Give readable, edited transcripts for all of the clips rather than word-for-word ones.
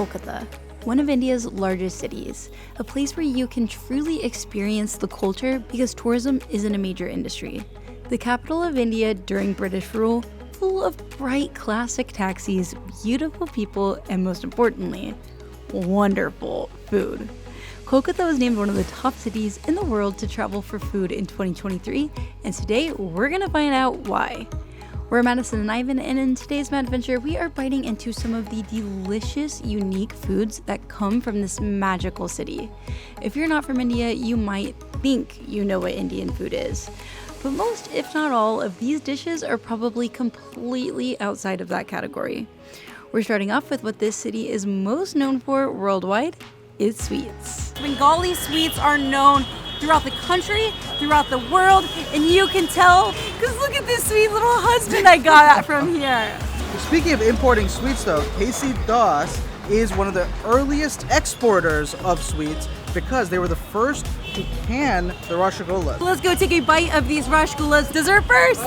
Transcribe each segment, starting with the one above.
Kolkata, one of India's largest cities, a place where you can truly experience the culture because tourism isn't a major industry. The capital of India during British rule, full of bright classic taxis, beautiful people, and most importantly, wonderful food. Kolkata was named one of the top cities in the world to travel for food in 2023, and today we're gonna find out why. We're Madison and Ivan, and in today's Mad Adventure, we are biting into some of the delicious, unique foods that come from this magical city. If you're not from India, you might think you know what Indian food is. But most, if not all, of these dishes are probably completely outside of that category. We're starting off with what this city is most known for worldwide, is sweets. Bengali sweets are known throughout the country, throughout the world, and you can tell because look at this sweet little husband I got from here. Speaking of importing sweets though, KC Das is one of the earliest exporters of sweets because they were the first to can the Rasgulla. Let's go take a bite of these Rasgullas. Dessert first.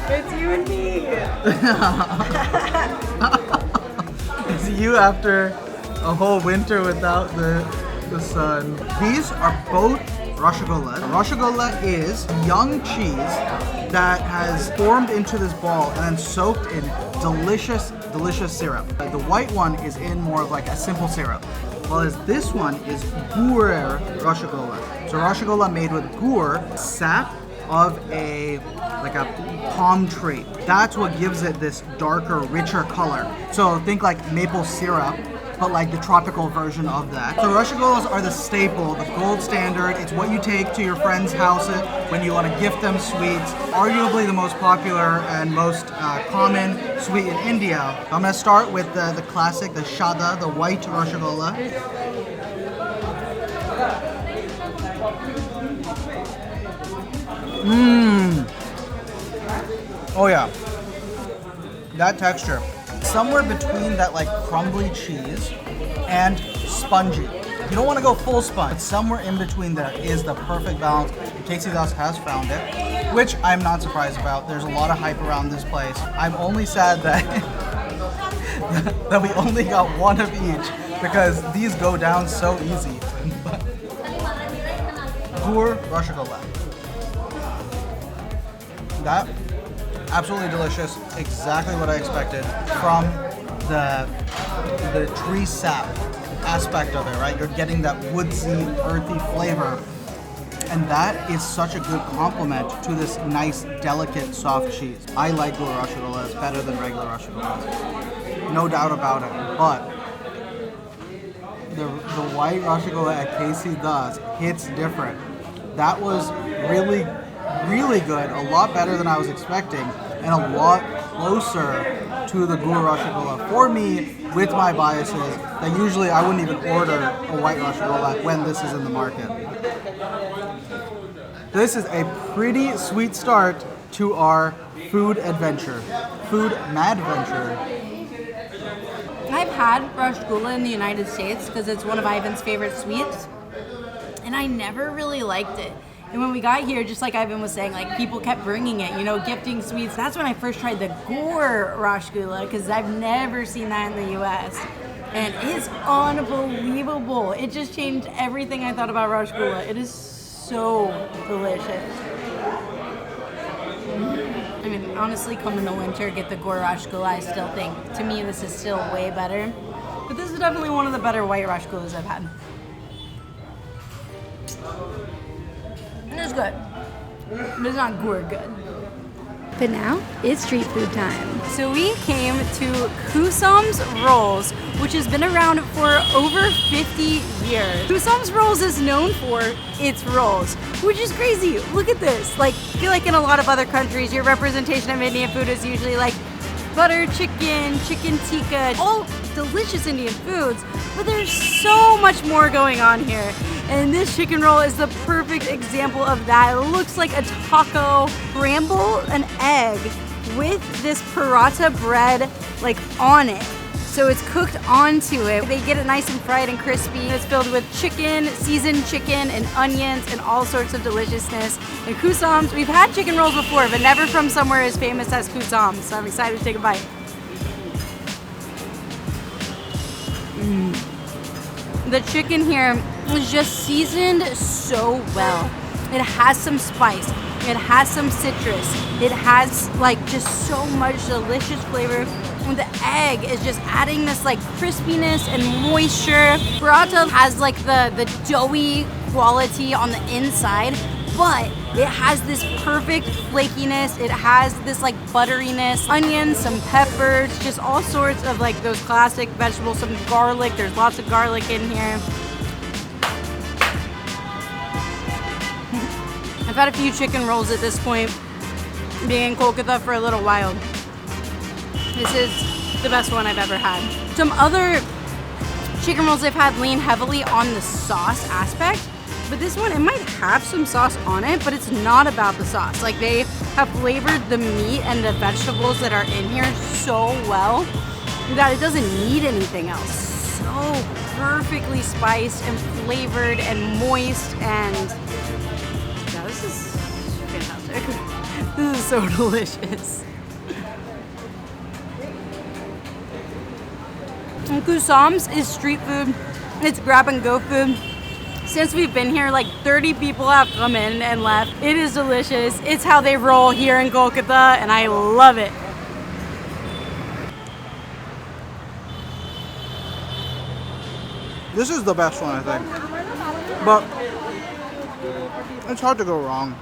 It's you and me. It's you after a whole winter without the sun. These are both Rasgulla. Rasgulla is young cheese that has formed into this ball and then soaked in delicious syrup. The white one is in more of like a simple syrup, whereas this one is gur Rasgulla. So Rasgulla made with gur, sap of a palm tree. That's what gives it this darker, richer color. So think like maple syrup, but like the tropical version of that. So Rasgullas are the staple, the gold standard. It's what you take to your friend's house when you want to gift them sweets. Arguably the most popular and most common sweet in India. I'm going to start with the classic, the shada, the white Rasgulla. Oh yeah, that texture. Somewhere between that like crumbly cheese and spongy. You don't want to go full sponge, but somewhere in between there is the perfect balance. KC Das has found it, which I'm not surprised about. There's a lot of hype around this place. I'm only sad that that we only got one of each because these go down so easy. Gur Rasgulla. That absolutely delicious, exactly what I expected from the tree sap aspect of it, right? You're getting that woodsy, earthy flavor. And that is such a good complement to this nice, delicate, soft cheese. I like gur Rasgulla. It's better than regular Rasgulla. No doubt about it. But the white Rasgulla at KC Das hits different. That was really good, a lot better than I was expecting, and a lot closer to the gur Rasgulla for me with my biases that usually I wouldn't even order a white Rasgulla when this is in the market. This is a pretty sweet start to our food adventure, food mad adventure. I've had Rasgulla in the United States because it's one of Ivan's favorite sweets, and I never really liked it. And when we got here, just like Ivan was saying, like people kept bringing it, gifting sweets. That's when I first tried the gur Rasgulla because I've never seen that in the US. And it's unbelievable. It just changed everything I thought about Rasgulla. It is so delicious. I mean, honestly, come in the winter, get the gur Rasgulla. I still think, to me, this is still way better. But this is definitely one of the better white Rasgullas I've had. It's good, but it's not gur good. But now, it's street food time. So we came to Kusum's Rolls, which has been around for over 50 years. Kusum's Rolls is known for its rolls, which is crazy. Look at this. Like, I feel like in a lot of other countries, your representation of Indian food is usually like butter chicken, chicken tikka, all delicious Indian foods, but there's so much more going on here. And this chicken roll is the perfect example of that. It looks like a taco, scramble an egg with this paratha bread like on it. So it's cooked onto it. They get it nice and fried and crispy. It's filled with chicken, seasoned chicken, and onions, and all sorts of deliciousness. And Kusum's, we've had chicken rolls before, but never from somewhere as famous as Kusum. So I'm excited to take a bite. The chicken here is just seasoned so well. It has some spice. It has some citrus. It has like just so much delicious flavor. And the egg is just adding this like crispiness and moisture. Burrata has like the doughy quality on the inside, but it has this perfect flakiness. It has this like butteriness, onions, some peppers, just all sorts of like those classic vegetables, some garlic. There's lots of garlic in here. I've had a few chicken rolls at this point, being in Kolkata for a little while. This is the best one I've ever had. Some other chicken rolls I've had lean heavily on the sauce aspect, but this one, it might have some sauce on it, but it's not about the sauce. Like they have flavored the meat and the vegetables that are in here so well that it doesn't need anything else. So perfectly spiced and flavored and moist, and yeah, this is fantastic. This is so delicious. And Kusum's is street food. It's grab and go food. Since we've been here, like 30 people have come in and left. It is delicious. It's how they roll here in Kolkata, and I love it. This is the best one, I think. But it's hard to go wrong.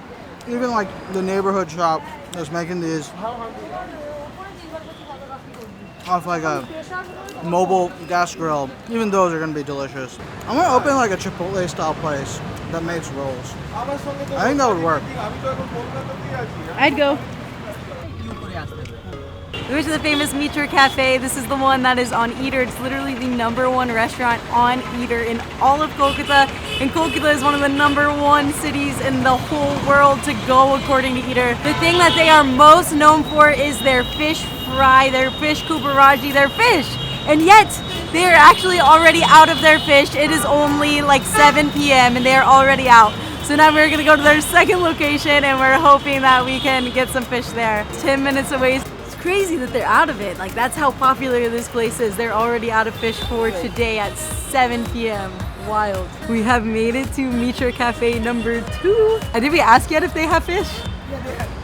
Even like the neighborhood shop that's making these off like a mobile gas grill, even those are gonna be delicious. I'm gonna open like a Chipotle style place that makes rolls. I think that would work. I'd go. We went to the famous Mitra Cafe. This is the one that is on Eater. It's literally the #1 restaurant on Eater in all of Kolkata. And Kolkata is one of the #1 cities in the whole world to go according to Eater. The thing that they are most known for is their fish fry, their fish kabiraji, their fish. And yet, they are actually already out of their fish. It is only like 7 p.m. and they are already out. So now we're gonna go to their second location and we're hoping that we can get some fish there. 10 minutes away. It's crazy that they're out of it. Like that's how popular this place is. They're already out of fish for today at 7 p.m. Wild. We have made it to Mitra Cafe #2. Did we ask yet if they have fish?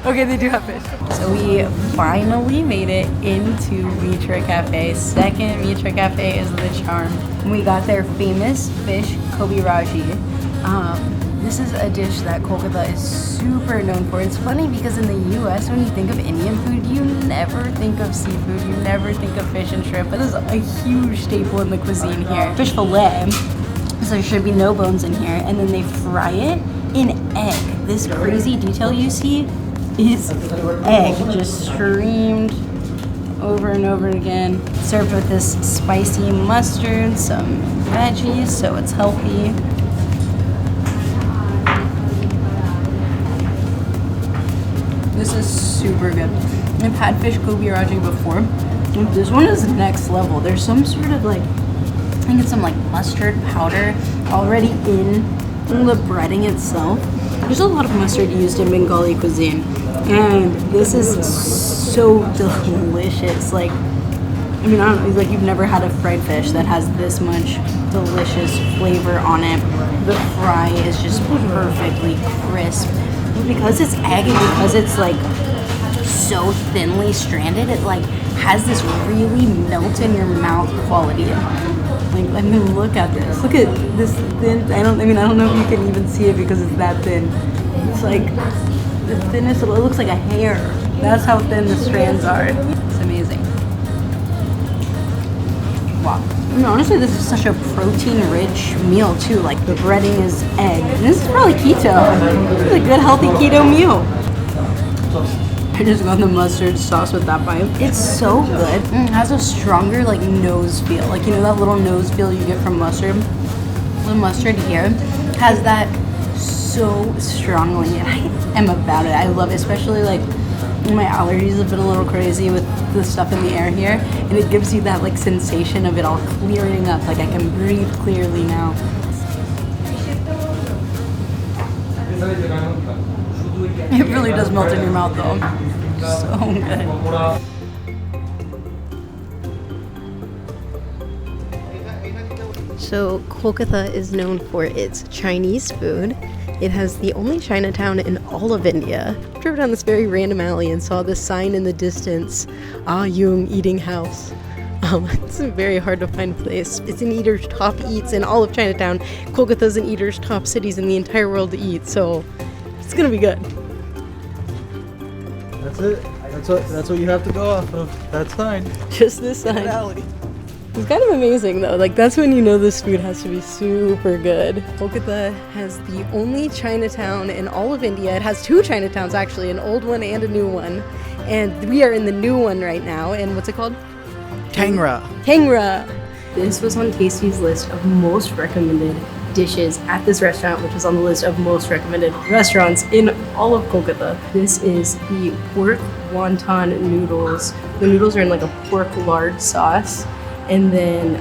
Okay, they do have fish. So we finally made it into Mitra Cafe. Second Mitra Cafe is the charm. We got their famous fish kabiraji. This is a dish that Kolkata is super known for. It's funny because in the US, when you think of Indian food, you never think of seafood, you never think of fish and shrimp, but this is a huge staple in the cuisine here. Fish fillet, so there should be no bones in here, and then they fry it in egg. This crazy detail you see is egg, just streamed over and over again. Served with this spicy mustard, some veggies, so it's healthy. This is super good. I've had fish kabiraji before. This one is next level. There's some sort of like, I think it's some like mustard powder already in the breading itself. There's a lot of mustard used in Bengali cuisine, and this is so delicious. Like, I mean, I don't know, it's like you've never had a fried fish that has this much delicious flavor on it. The fry is just perfectly crisp. Because it's egg and because it's like so thinly stranded, it like has this really melt in your mouth quality. Like, I mean, look at this. Look at this thin. I don't know if you can even see it because it's that thin. It's like the thinnest. It looks like a hair. That's how thin the strands are. It's amazing. Wow. I mean, honestly, this is such a protein-rich meal too. Like the breading is egg. And this is probably keto. This is a good, healthy keto meal. I just got the mustard sauce with that bite. It's so good. It has a stronger like nose feel. Like, you know that little nose feel you get from mustard? The mustard here has that so strongly, and I am about it. I love it, especially like my allergies have been a little crazy with the stuff in the air here, and it gives you that like sensation of it all clearing up. Like I can breathe clearly now. It really does melt in your mouth though. So good. So Kolkata is known for its Chinese food. It has the only Chinatown in all of India. I drove down this very random alley and saw this sign in the distance, Ah Yung Eating House. It's a very hard to find place. It's an eater's top eats in all of Chinatown. Kolkata's an eater's top cities in the entire world to eat, so it's gonna be good. That's it. That's what you have to go off of. That sign. Just this sign. It's kind of amazing though, like that's when you know this food has to be super good. Kolkata has the only Chinatown in all of India. It has two Chinatowns actually, an old one and a new one. And we are in the new one right now, and what's it called? Tangra. Tangra. This was on Tasty's list of most recommended dishes at this restaurant, which was on the list of most recommended restaurants in all of Kolkata. This is the pork wonton noodles. The noodles are in like a pork lard sauce. And then,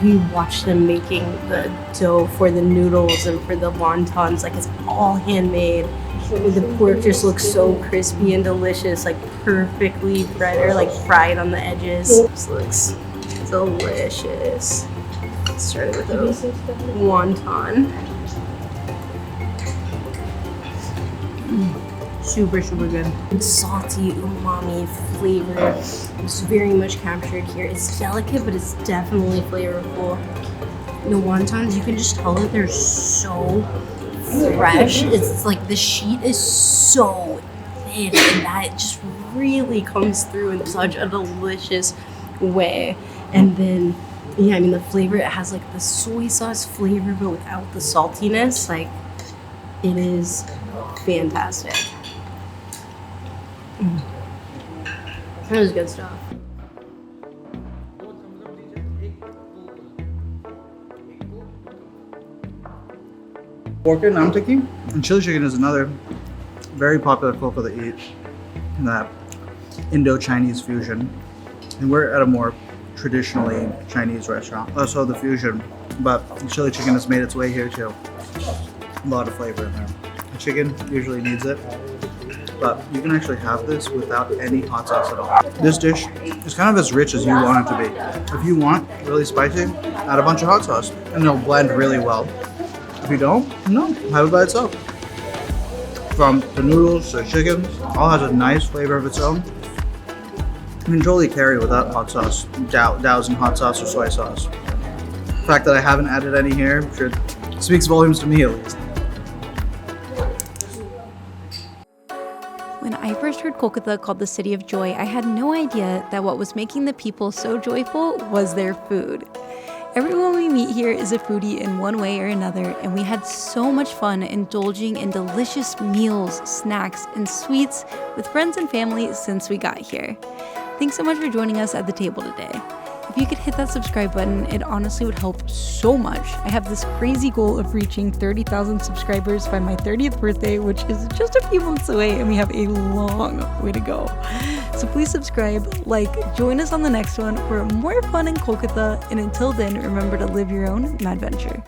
we watched them making the dough for the noodles and for the wontons. Like, it's all handmade. The pork just looks so crispy and delicious, like perfectly fried on the edges. This looks delicious. Starting with the wonton. Super, super good. Salty, umami flavor. It's very much captured here. It's delicate, but it's definitely flavorful. The wontons, you can just tell that they're so fresh. It's like the sheet is so thin, and that just really comes through in such a delicious way. And then, the flavor, it has like the soy sauce flavor, but without the saltiness. Like, it is fantastic. That was good stuff. Pork and namtaki and chili chicken is another very popular Kolkata eat in that Indo-Chinese fusion. And we're at a more traditionally Chinese restaurant. Also the fusion, but the chili chicken has made its way here too. A lot of flavor in there. The chicken usually needs it, but you can actually have this without any hot sauce at all. This dish is kind of as rich as you want it to be. If you want really spicy, add a bunch of hot sauce and it'll blend really well. If you don't, no, have it by itself. From the noodles to the chicken, all has a nice flavor of its own. You can totally carry without hot sauce, douse in hot sauce or soy sauce. The fact that I haven't added any here speaks volumes to me at least. When I first heard Kolkata called the City of Joy, I had no idea that what was making the people so joyful was their food. Everyone we meet here is a foodie in one way or another, and we had so much fun indulging in delicious meals, snacks, and sweets with friends and family since we got here. Thanks so much for joining us at the table today. If you could hit that subscribe button, it honestly would help so much. I have this crazy goal of reaching 30,000 subscribers by my 30th birthday, which is just a few months away, and we have a long way to go. So please subscribe, join us on the next one for more fun in Kolkata, and until then, remember to live your own mad venture.